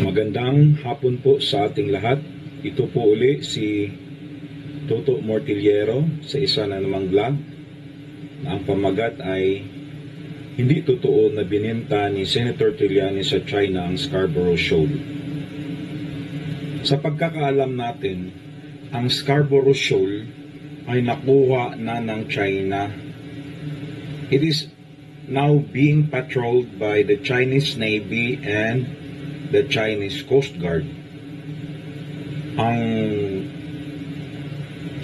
Magandang hapon po sa ating lahat. Ito po uli si Toto Mortillero sa isa na namang vlog na ang pamagat ay hindi totoo na bininta ni Senator Trillanes sa China ang Scarborough Shoal. Sa pagkakaalam natin, ang Scarborough Shoal ay nakuha na ng China. It is now being patrolled by the Chinese Navy and the Chinese Coast Guard. Ang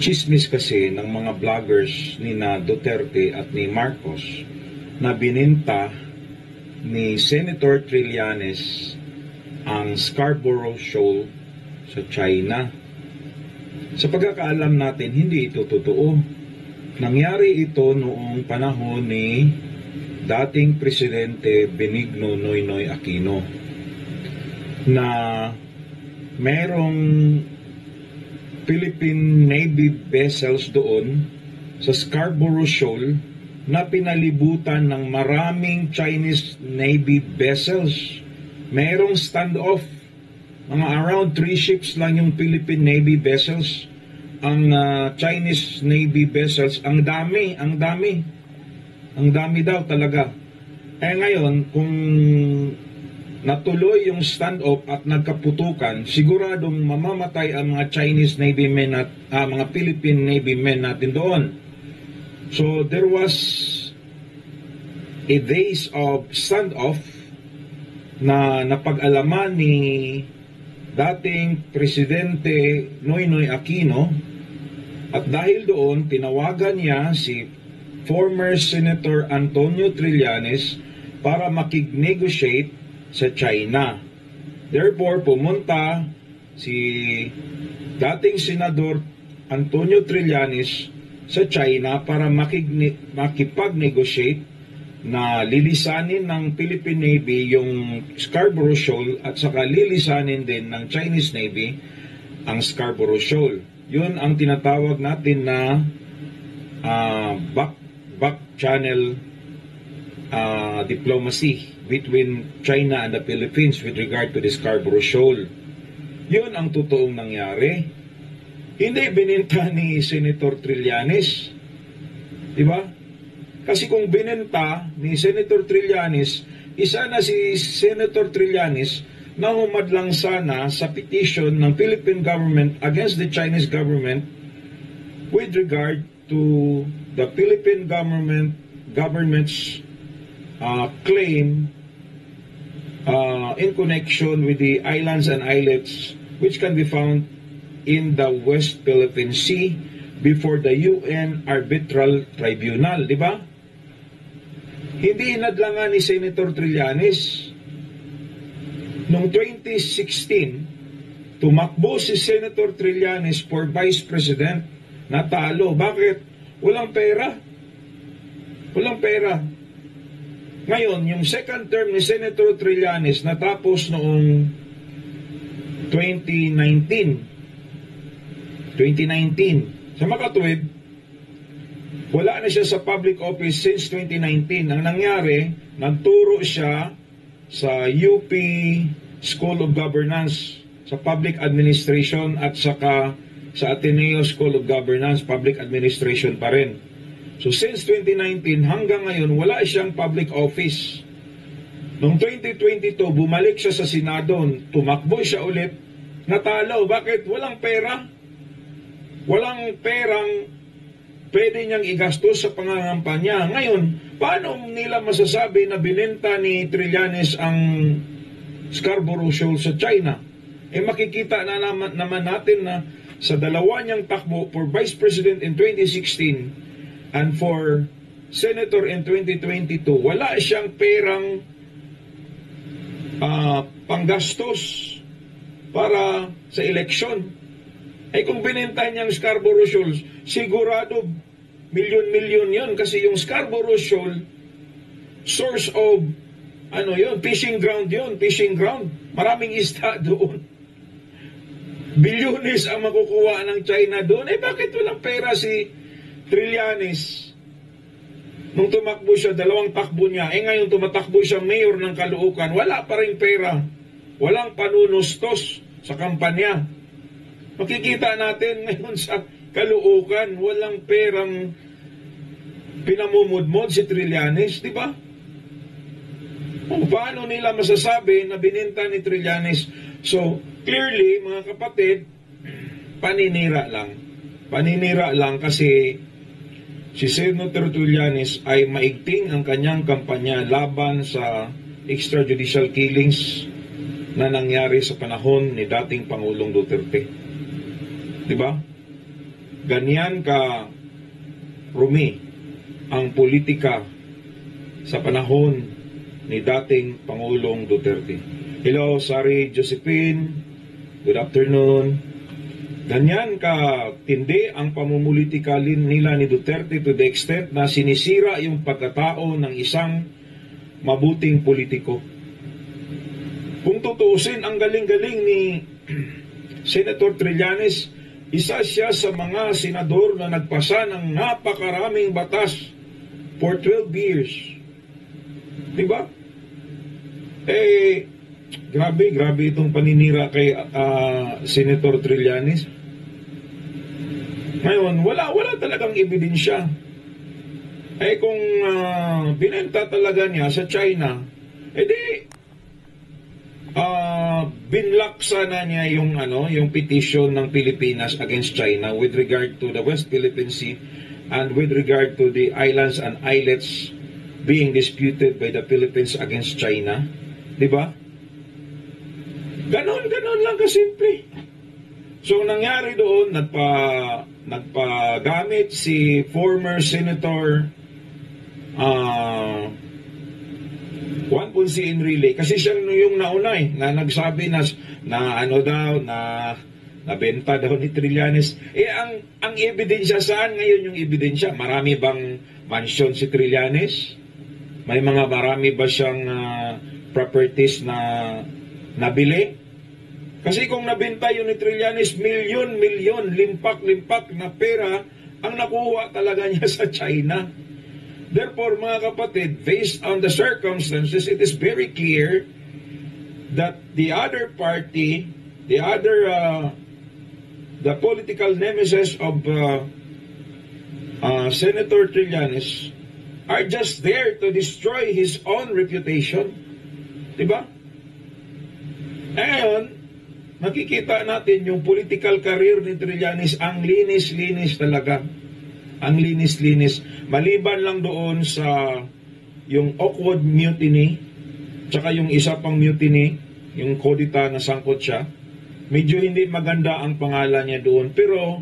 chismis kasi ng mga vloggers ni na Duterte at ni Marcos na bininta ni Senator Trillanes ang Scarborough Shoal sa China. Sa pagkakaalam natin, hindi ito totoo. Nangyari ito noong panahon ni dating Presidente Benigno Noynoy Aquino, na merong Philippine Navy vessels doon sa Scarborough Shoal na pinalibutan ng maraming Chinese Navy vessels. Merong standoff. Mga around 3 ships lang yung Philippine Navy vessels. Ang Chinese Navy vessels, ang dami. Ang dami daw talaga. Ngayon, kung natuloy yung standoff at nagkaputukan, siguradong mamamatay ang mga Chinese Navy men at mga Philippine Navy men natin doon. So there was a days of standoff na napag-alaman ni dating Presidente Noynoy Aquino, at dahil doon tinawagan niya si former Senator Antonio Trillanes para makig-negotiate sa China. Therefore, pumunta si dating Senador Antonio Trillanes sa China para makipag-negotiate na lilisanin ng Philippine Navy yung Scarborough Shoal at saka lilisanin din ng Chinese Navy ang Scarborough Shoal. Yun ang tinatawag natin na back channel diplomacy between China and the Philippines with regard to the Scarborough Shoal. Yun ang totoong nangyari. Hindi bininta ni Senator Trillanes. Diba? Kasi kung bininta ni Senator Trillanes, isa na si Senator Trillanes na humadlang sana sa petition ng Philippine government against the Chinese government with regard to the Philippine government's claim in connection with the islands and islets which can be found in the West Philippine Sea before the UN Arbitral Tribunal, di ba? Hindi hinadlangan ni Senator Trillanes. Noong 2016, tumakbo si Senator Trillanes for Vice President, natalo. Bakit? Walang pera. Walang pera. Ngayon, yung second term ni Senator Trillanes natapos noong 2019. Sa makatuwid, wala na siya sa public office since 2019. Ang nangyari, nagturo siya sa UP School of Governance, sa Public Administration at saka sa Ateneo School of Governance, Public Administration pa rin. So since 2019 hanggang ngayon, wala siyang public office. Noong 2022, bumalik siya sa Senado, tumakbo siya ulit, natalo. Bakit? Walang pera. Walang perang pwede niyang igastos sa pangangampanya. Ngayon, paano nila masasabi na binenta ni Trillanes ang Scarborough Shoal sa China? Makikita na naman natin na sa dalawa niyang takbo for Vice President in 2016 and for Senator in 2022, wala siyang perang panggastos para sa eleksyon. Kung binenta niyang Scarborough Shoal, sigurado milyon-milyon yun, kasi yung Scarborough Shoal, source of fishing ground yun, fishing ground. Maraming isda doon. Bilyones ang makukuha ng China doon. Bakit walang pera si Trillanes? Nung tumakbo siya, 2 takbo niya. Ngayon tumatakbo siya mayor ng Caloocan, wala pa rin pera. Walang panunustos sa kampanya. Makikita natin ngayon sa Caloocan, walang perang pinamumudmod si Trillanes, di ba? Paano nila masasabi na bininta ni Trillanes? So, clearly, mga kapatid, paninira lang. Paninira lang kasi si Senator Trillanes ay maigting ang kanyang kampanya laban sa extrajudicial killings na nangyari sa panahon ni dating Pangulong Duterte. Diba? Ganyan ka rumi ang politika sa panahon ni dating Pangulong Duterte. Hello, Sari Josephine. Good afternoon. Ganyan ka tindi ang pamumulitika nila ni Duterte to the extent na sinisira yung pagkatao ng isang mabuting politiko. Kung tutuusin, ang galing-galing ni Senator Trillanes, isa siya sa mga senador na nagpasa ng napakaraming batas for 12 years. Diba? Grabe itong paninira kay Senator Trillanes. Ngayon, wala talagang ebidensya. Kung binenta talaga niya sa China, binlaksa na niya yung petition ng Pilipinas against China with regard to the West Philippine Sea and with regard to the islands and islets being disputed by the Philippines against China. Diba? Ganon lang kasimple. So, nangyari doon, nagpagamit si former Senator Juan Ponce Enrile, kasi siya yung nauna na nagsabi na nabenta daw ni Trillanes. Ang ebidensya, saan ngayon yung ebidensya? Marami bang mansyon si Trillanes? Marami ba siyang properties na nabili? Kasi kung nabenta yun ni Trillanes, milyon, limpak na pera ang nakuha talaga niya sa China. Therefore, mga kapatid, based on the circumstances, it is very clear that the other party, the political nemesis of Senator Trillanes are just there to destroy his own reputation. Diba? Ngayon, makikita natin yung political career ni Trillanes, ang linis-linis talaga. Ang linis-linis. Maliban lang doon sa yung Oakwood Mutiny, tsaka yung isa pang mutiny, yung Kodita na sangkot siya. Medyo hindi maganda ang pangalan niya doon. Pero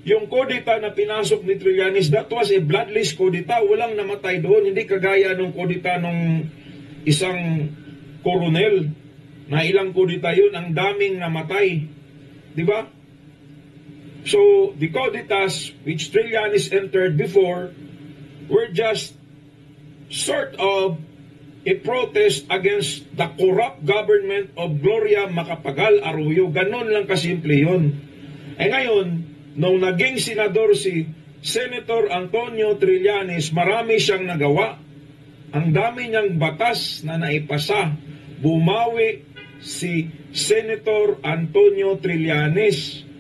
yung Kodita na pinasok ni Trillanes, that was a bloodless Kodita. Walang namatay doon. Hindi kagaya nung Kodita nung isang koronel na ilang Kodita yun, ang daming namatay. Diba? So, the Koditas which Trillanes entered before were just sort of a protest against the corrupt government of Gloria Macapagal Arroyo. Ganon lang kasimple yun. Ngayon, nung naging senador si Senator Antonio Trillanes, marami siyang nagawa. Ang dami niyang batas na naipasa. Bumawi si Senator Antonio Trillanes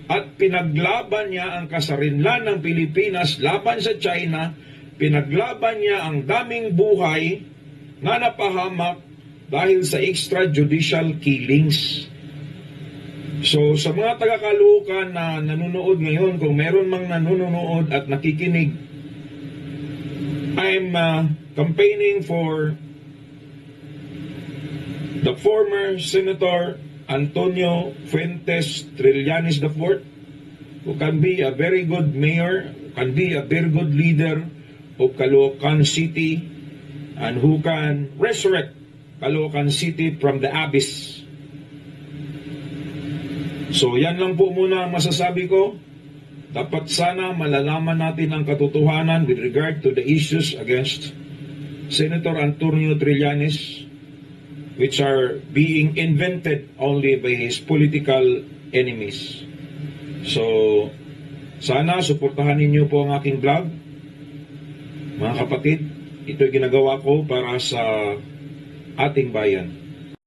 at pinaglaban niya ang kasarinlan ng Pilipinas laban sa China. Pinaglaban niya ang daming buhay na napahamak dahil sa extrajudicial killings. So sa mga taga-Caloocan na nanonood ngayon, kung meron mang nanonood at nakikinig, I'm campaigning for the former Senator Antonio Fuentes Trillanes IV, who can be a very good mayor, can be a very good leader of Caloocan City, and who can resurrect Caloocan City from the abyss. So yan lang po muna ang masasabi ko. Dapat sana malalaman natin ang katotohanan with regard to the issues against Senator Antonio Trillanes, which are being invented only by his political enemies. So, sana suportahan ninyo po ang aking vlog. Mga kapatid, ito'y ginagawa ko para sa ating bayan.